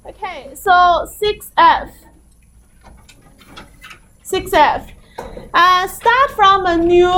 Okay, so 6F. Start from a new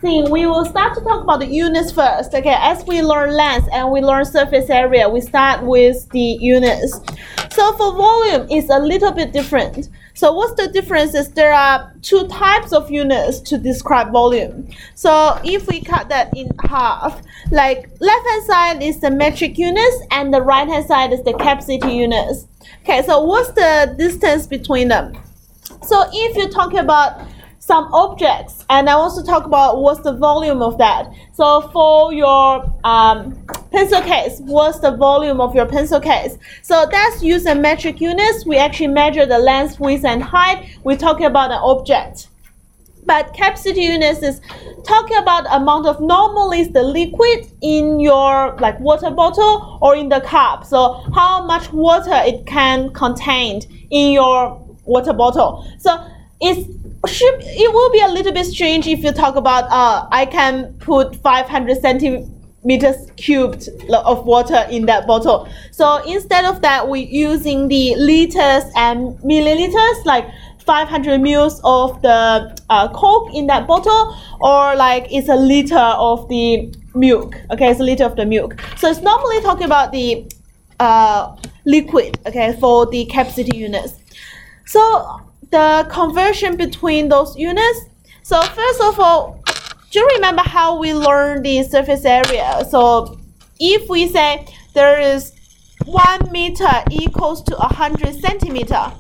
thing. We will start to talk about the units first. Okay, as we learn length and we learn surface area, we start with the units. So for volume, it's a little bit different. So what's the difference is there are two types of units to describe volume. So if we cut that in half, like left hand side is the metric units and the right hand side is the capacity units. Okay, so what's the distance between them? So if you talk about some objects, and I also talk about what's the volume of that. So for your pencil case, what's the volume of your pencil case? So that's using metric units. We actually measure the length, width, and height. We're talking about an object. But capacity units is talking about amount of, normally it's the liquid in your like water bottle or in the cup. So how much water it can contain in your water bottle. So it will be a little bit strange if you talk about I can put 500 centimeters cubed of water in that bottle. So instead of that, we're using the liters and milliliters, like 500 mils of the Coke in that bottle, or like it's a liter of the milk. Okay, it's a liter of the milk. So it's normally talking about the liquid, okay, for the capacity units. So the conversion between those units. So first of all, do you remember how we learned the surface area? So if we say there is 1 meter equals to 100 centimeter,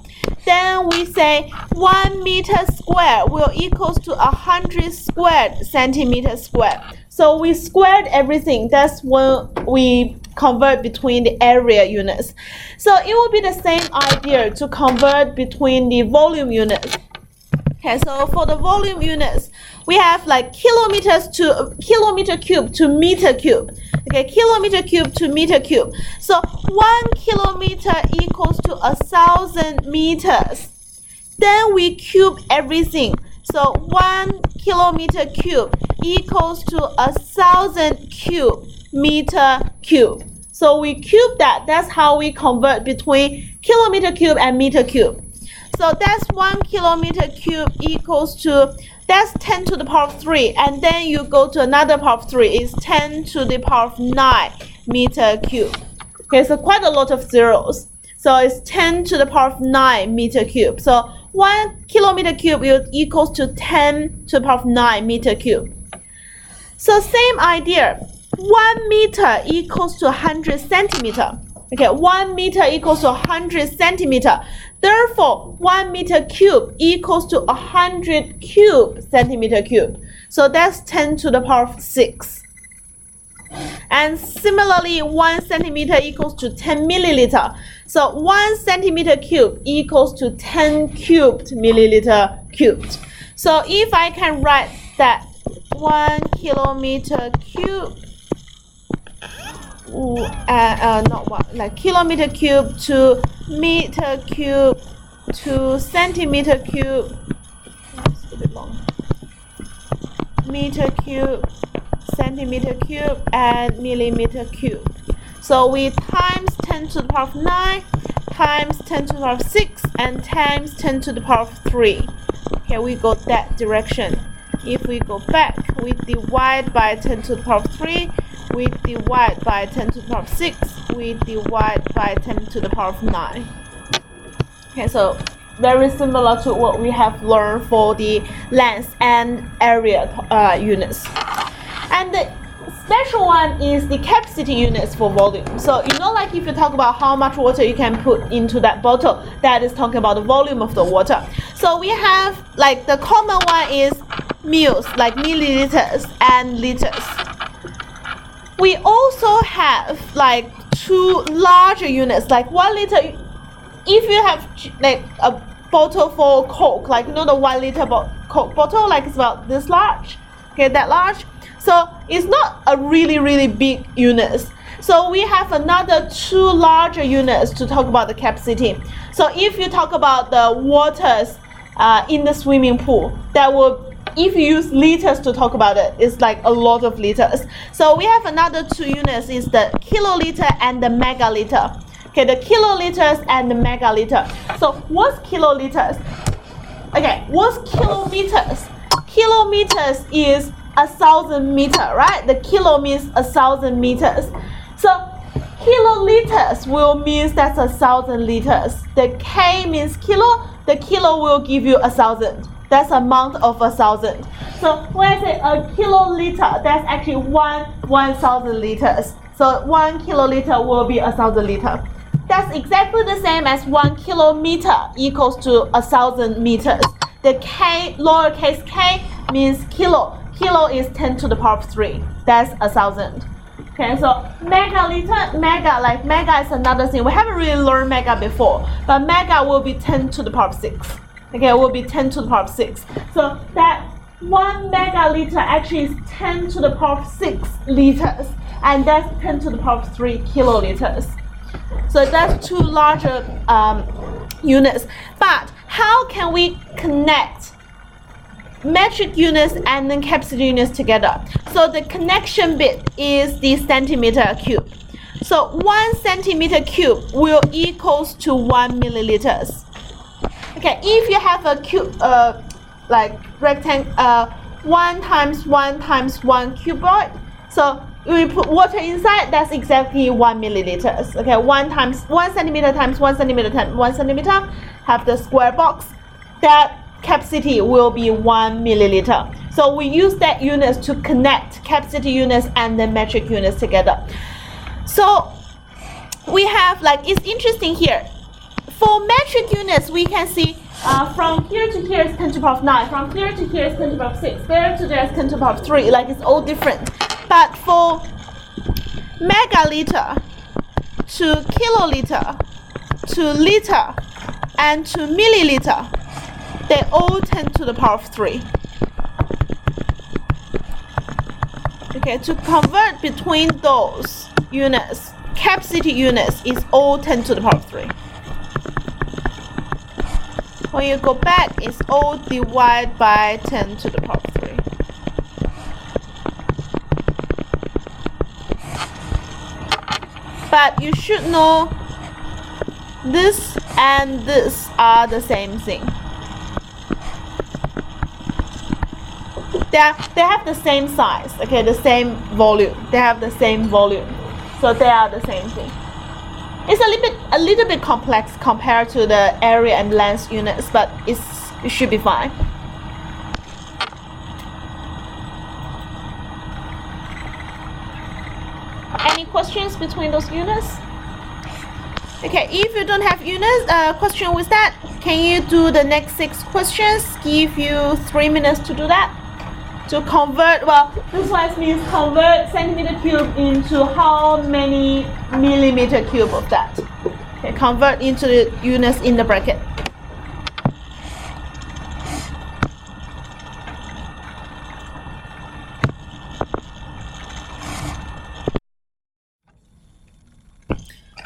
then we say 1 meter square will equals to 100 squared centimeter squared. So we squared everything. That's when we convert between the area units. So it will be the same idea to convert between the volume units. Okay, so for the volume units, we have like kilometer cube to meter cube. Okay, kilometer cube to meter cube. So 1 kilometer equals to 1,000 meters. Then we cube everything. So 1 kilometer cube equals to 1,000 meter cube. So we cube that. That's how we convert between kilometer cube and meter cube. So that's 1 kilometer cube equals to, that's 10 to the power of 3. And then you go to another power of 3. It's 10 to the power of 9 meter cube. Okay, so quite a lot of zeros. So it's 10 to the power of 9 meter cube. So 1 kilometer cube equals to 10 to the power of 9 meter cube. So same idea. 1 meter equals to 100 centimeter. Okay, 1 meter equals to 100 centimeter. Therefore, 1 meter cube equals to 100 centimeter cube. So that's 10 to the power of 6. And similarly, 1 centimeter equals to 10 milliliter. So 1 centimeter cube equals to 10 cubed milliliter cubed. So if I can write that 1 kilometer cube, not one, like kilometer cube to meter cube to centimeter cube, it's a bit long, meter cube, centimeter cube, and millimeter cube. So we times 10 to the power of 9 times 10 to the power of 6 and times 10 to the power of 3. Okay, we go that direction. If we go back, we divide by 10 to the power of 3, we divide by 10 to the power of 6, we divide by 10 to the power of 9. Okay, so very similar to what we have learned for the length and area units. And the special one is the capacity units for volume. So you know, like if you talk about how much water you can put into that bottle, that is talking about the volume of the water. So we have like the common one is mils, like milliliters and liters. We also have like two larger units, like 1 liter. If you have like a bottle for Coke, like you know the 1 liter Coke bottle, like it's about this large, okay, that large. So it's not a really big unit. So we have another 2 larger units to talk about the capacity. So if you talk about the waters in the swimming pool, that will, if you use liters to talk about it, it's like a lot of liters. So we have another 2 units, is the kiloliter and the megaliter. Okay, the kiloliters and the megaliter. So what's kiloliters? Okay, what's kilometers? Kilometers is 1,000 meter, right? The kilo means 1,000 meters. So kiloliters will means that's 1,000 liters. The K means kilo. The kilo will give you 1,000. That's amount of 1,000. So when I say a kiloliter, that's actually 1,000 liters. So 1 kiloliter will be 1,000 liter. That's exactly the same as 1 kilometer equals to 1,000 meters. The K, lowercase k, means kilo. Kilo is 10 to the power of 3. That's 1,000. Okay, so megaliter, mega is another thing. We haven't really learned mega before, but mega will be 10 to the power of 6. Okay, it will be 10 to the power of 6. So that 1 megaliter actually is 10 to the power of 6 liters, and that's 10 to the power of 3 kiloliters. So that's two larger units. But how can we connect metric units and then capacity units together? So the connection bit is the centimeter cube. So 1 centimeter cube will equals to 1 milliliters. Okay, if you have a cube, like rectangle, 1 times 1 times 1 cuboid, so we put water inside, that's exactly 1 milliliters. Okay, 1 times 1 centimeter times 1 centimeter times 1 centimeter, have the square box, that capacity will be 1 milliliter. So we use that units to connect capacity units and the metric units together. So we have, like, it's interesting here. For metric units, we can see from here to here is 10 to the power of 9, from here to here is 10 to the power of 6, there to there is 10 to the power of 3, like it's all different. But for megaliter to kiloliter to liter and to milliliter, they all 10 to the power of 3. Okay, to convert between those units, capacity units is all 10 to the power of 3. When you go back, it's all divided by 10 to the power of 3. But you should know this and this are the same thing. They have the same size, okay, the same volume. They have the same volume, so they are the same thing. It's a little bit complex compared to the area and length units, but it should be fine. Any questions between those units? Okay, if you don't have units, question with that, can you do the next 6 questions? Give you 3 minutes to do that. To convert, well, this one means convert centimeter cube into how many millimeter cube of that. Okay, convert into the units in the bracket.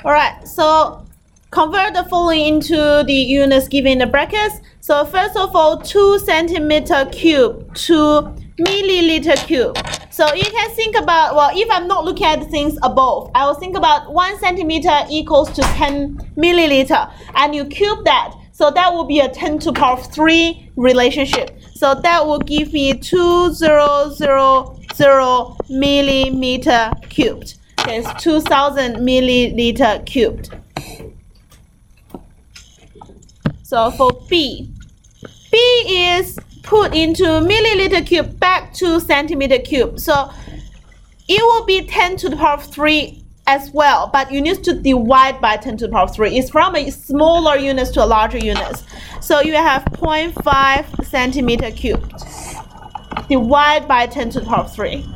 Alright, so convert the following into the units given in the brackets. So first of all, 2 centimeter cube to milliliter cube. So you can think about, well, if I'm not looking at the things above, I will think about 1 centimeter equals to 10 milliliter, and you cube that. So that will be a 10 to the power of 3 relationship. So that will give me 2000 millimeter cubed. Okay, it's 2000 milliliter cubed. So for B is put into milliliter cube back to centimeter cube. So it will be 10 to the power of 3 as well, but you need to divide by 10 to the power of 3. It's from a smaller units to a larger units. So you have 0.5 centimeter cubed. Divide by 10 to the power of 3.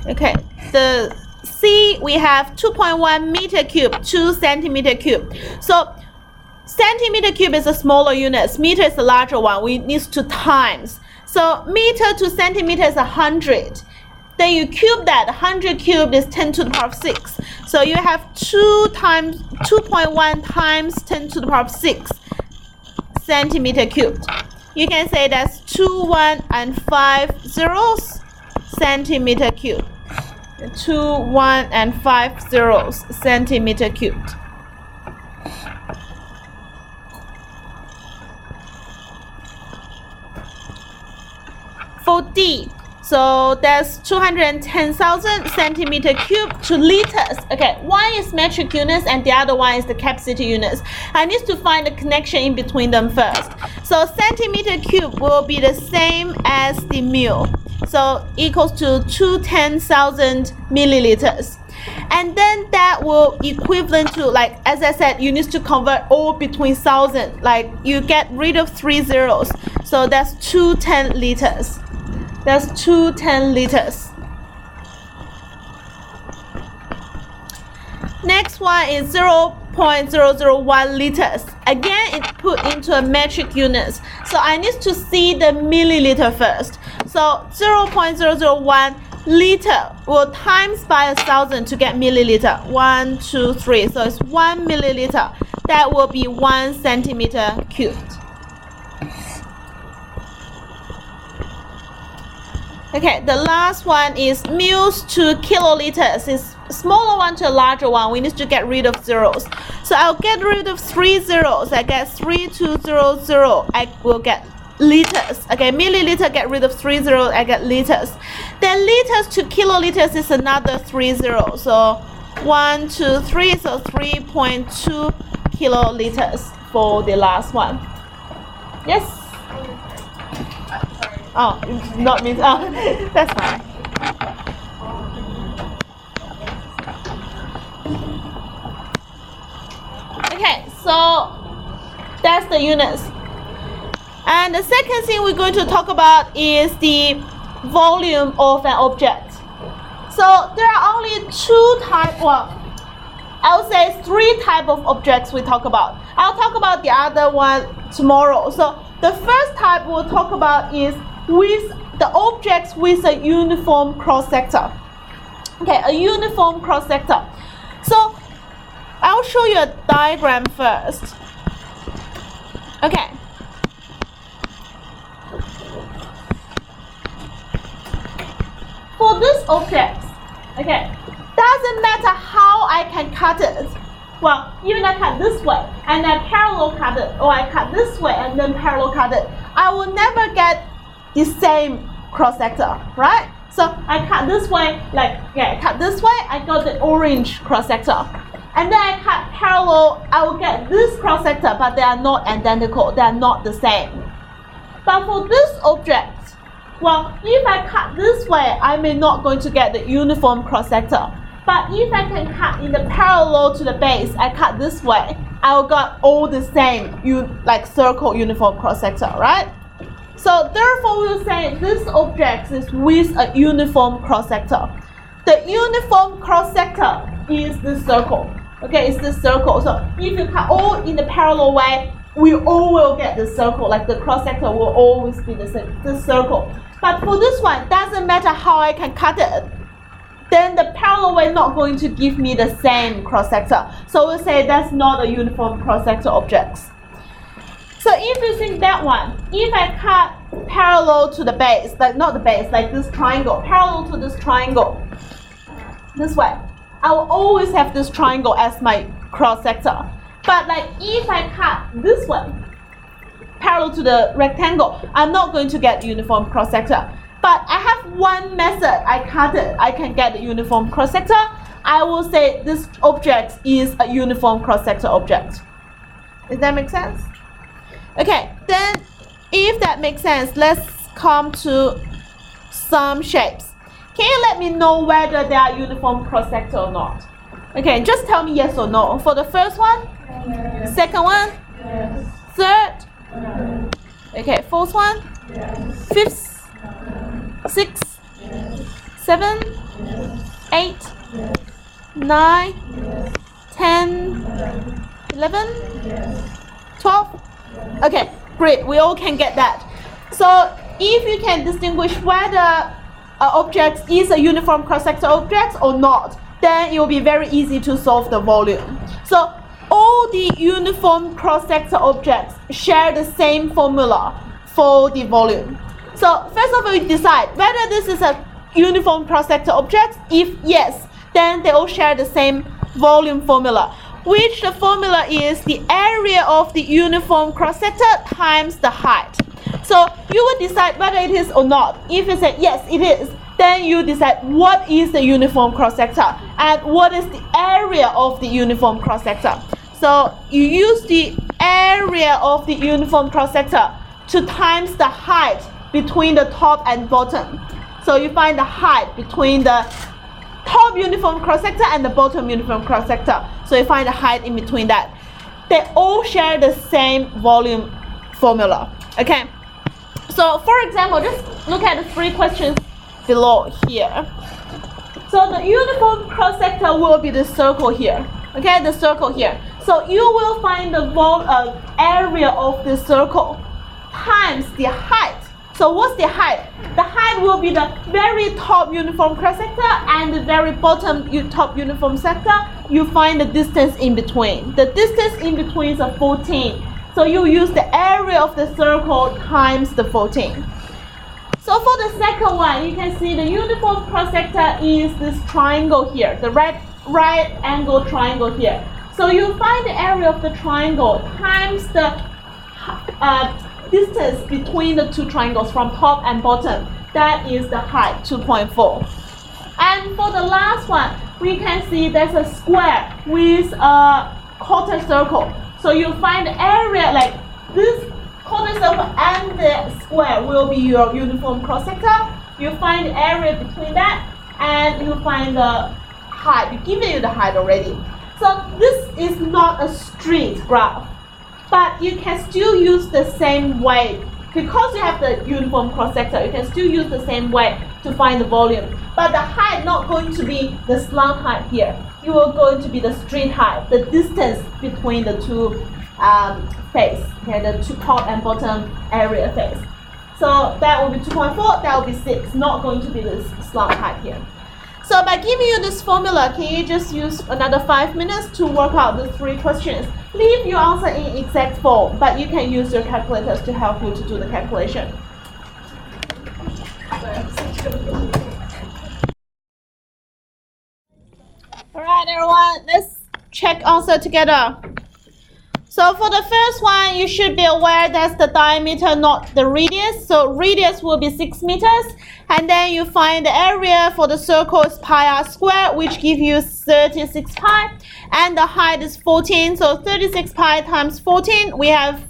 Okay, the C, we have 2.1 meter cube, 2 centimeter cube. So centimeter cube is a smaller unit, meter is a larger one. We need to times. So meter to centimeter is 100. Then you cube that, 100 cubed is 10 to the power of 6. So you have 2.1 times 10 to the power of 6 centimeter cubed. You can say that's 2 1 and 5 zeros centimeter cubed. 2, 1, and 5 zeros centimeter cubed. For D, so that's 210,000 centimeter cubed to liters. Okay, one is metric units and the other one is the capacity units. I need to find the connection in between them first. So centimeter cubed will be the same as the mil. So equals to 210,000 milliliters. And then that will equivalent to, like, as I said, you need to convert all between thousand. Like, you get rid of 3 zeros. So that's 210 liters. That's 210 liters. Next one is 0.001 liters. Again, it's put into a metric units. So I need to see the milliliter first. So 0.001 liter will times by 1,000 to get milliliter. 1, 2, 3. So it's 1 milliliter. That will be 1 centimeter cubed. Okay, the last one is mils to kiloliters. It's smaller one to a larger one. We need to get rid of zeros. So I'll get rid of 3 zeros. I get 3200. I will get liters. Okay, milliliter, get rid of 3 zeros. I get liters. Then liters to kiloliters is another 3 zeros. So 1, 2, 3. So 3.2 kiloliters for the last one. Yes. Oh, not me. Oh, that's fine. Okay, so that's the units. And the second thing we're going to talk about is the volume of an object. So there are only 2 types, well, I would say 3 types of objects we talk about. I'll talk about the other one tomorrow. So the first type we'll talk about is with the objects with a uniform cross sector. Okay, a uniform cross sector. So I'll show you a diagram first. Okay. For this object, okay, doesn't matter how I can cut it. Well, even I cut this way and I parallel cut it, or I cut this way and then parallel cut it, I will never get the same cross sector, right? So I cut this way, like, yeah, I cut this way, I got the orange cross sector. And then I cut parallel, I will get this cross sector, but they are not identical, they are not the same. But for this object, well, if I cut this way, I may not going to get the uniform cross sector. But if I can cut in the parallel to the base, I cut this way, I will get all the same, like circle uniform cross sector, right? So therefore, we will say this object is with a uniform cross sector. The uniform cross sector is this circle. Okay, it's this circle. So if you cut all in the parallel way, we all will get the circle. Like the cross sector will always be the same, this circle. But for this one, doesn't matter how I can cut it. Then the parallel way not going to give me the same cross sector. So we'll say that's not a uniform cross sector object. So if you think that one, if I cut parallel to the base, like not the base, like this triangle, parallel to this triangle, this way, I will always have this triangle as my cross sector. But like if I cut this way, parallel to the rectangle, I'm not going to get uniform cross sector. But I have one method, I cut it, I can get the uniform cross sector. I will say this object is a uniform cross sector object. Does that make sense? Okay, then if that makes sense, let's come to some shapes. Can you let me know whether they are uniform cross sector or not? Okay, just tell me yes or no. For the first one? Yes. Second one? Yes. Third? No. Okay, fourth one? Yes. Fifth? No. Sixth? Yes. 7? Yes. 8? Yes. 9? Yes. 10? Yes. 11? Yes. 12? Okay, great. We all can get that. So if you can distinguish whether an object is a uniform cross-sector object or not, then it will be very easy to solve the volume. So all the uniform cross-sector objects share the same formula for the volume. So first of all, we decide whether this is a uniform cross-sector objects? If yes, then they all share the same volume formula, which the formula is the area of the uniform cross-sector times the height. So you will decide whether it is or not. If you say yes, it is, then you decide what is the uniform cross-sector and what is the area of the uniform cross-sector. So you use the area of the uniform cross-sector to times the height between the top and bottom. So you find the height between the top uniform cross-sector and the bottom uniform cross-sector. So you find the height in between that. They all share the same volume formula. Okay. So for example, just look at the 3 questions below here. So the uniform cross-sector will be the circle here. Okay, the circle here. So you will find the area of the circle times the height. So what's the height? The height will be the very top uniform cross-sector and the very bottom top uniform sector. You find the distance in between. The distance in between is 14. So you use the area of the circle times the 14. So for the second one, you can see the uniform cross-sector is this triangle here, the right angle triangle here. So you find the area of the triangle times the distance between the 2 triangles from top and bottom. That is the height, 2.4. And for the last one, we can see there's a square with a quarter circle. So you find the area like this quarter circle and the square will be your uniform cross-sector. You find the area between that and you find the height. We've given you the height already. So this is not a straight graph, but you can still use the same way. Because you have the uniform cross-sector, you can still use the same way to find the volume. But the height not going to be the slant height here. You are going to be the straight height, the distance between the 2 face, okay, the 2 top and bottom area face. So that will be 2.4, that will be 6, not going to be the slant height here. So by giving you this formula, can you just use another 5 minutes to work out the 3 questions? Leave your answer in exact form, but you can use your calculators to help you to do the calculation. Alright everyone, let's check answer together. So for the first one, you should be aware that's the diameter, not the radius. So radius will be 6 meters. And then you find the area for the circle is pi r squared, which gives you 36 pi. And the height is 14. So 36 pi times 14, we have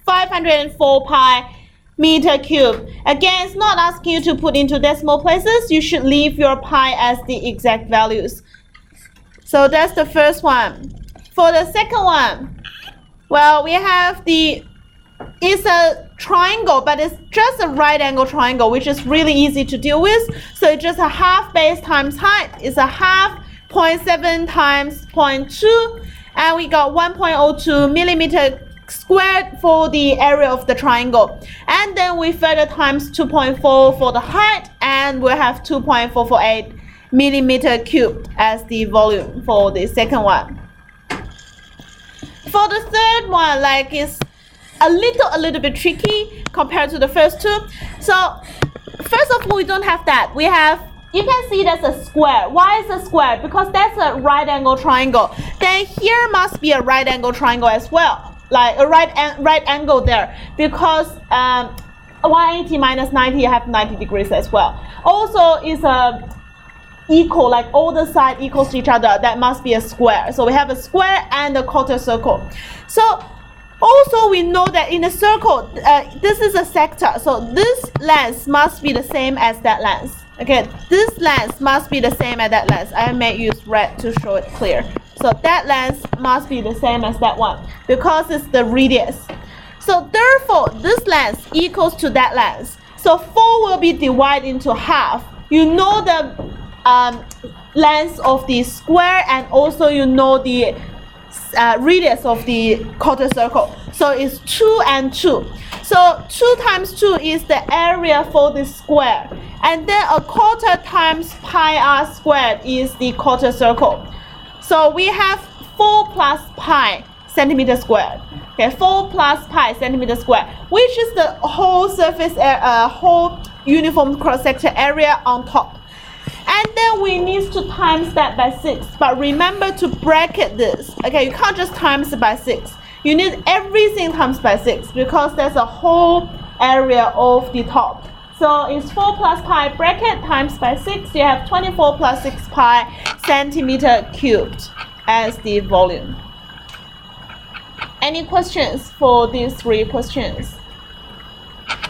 504 pi meter cubed. Again, it's not asking you to put into decimal places. You should leave your pi as the exact values. So that's the first one. For the second one, well, we have it's a triangle, but it's just a right angle triangle, which is really easy to deal with. So it's just a half base times height. It's a half 0.7 times 0.2, and we got 1.02 millimeter squared for the area of the triangle. And then we further times 2.4 for the height, and we'll have 2.448 millimeter cubed as the volume for the second one. For the third one, like it's a little bit tricky compared to the first 2. So first of all, we don't have that. We have, you can see that's a square. Why is a square? Because that's a right angle triangle. Then here must be a right angle triangle as well, like a right angle there, because 180 minus 90, you have 90 degrees as well. Also is a equal, like all the sides equals to each other, that must be a square. So we have a square and a quarter circle. So also we know that in a circle, this is a sector, so this length must be the same as that length. Okay, this length must be the same as that length. I may use red to show it clear. So that length must be the same as that one because it's the radius. So therefore this length equals to that length. So 4 will be divided into half. You know the length of the square, and also you know the radius of the quarter circle. So it's 2 and 2. So 2 times 2 is the area for the square, and then a quarter times pi r squared is the quarter circle. So we have 4 plus pi centimeter squared. Okay, 4 plus pi centimeter squared, which is the whole surface, whole uniform cross-sector area on top. And then we need to times that by 6. But remember to bracket this. Okay, you can't just times it by 6. You need everything times by 6 because there's a whole area of the top. So it's 4 plus pi bracket times by 6. You have 24 plus 6 pi centimeter cubed as the volume. Any questions for these 3 questions?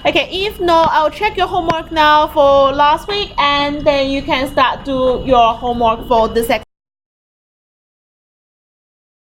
Okay, if no, I'll check your homework now for last week, and then you can start do your homework for this exercise.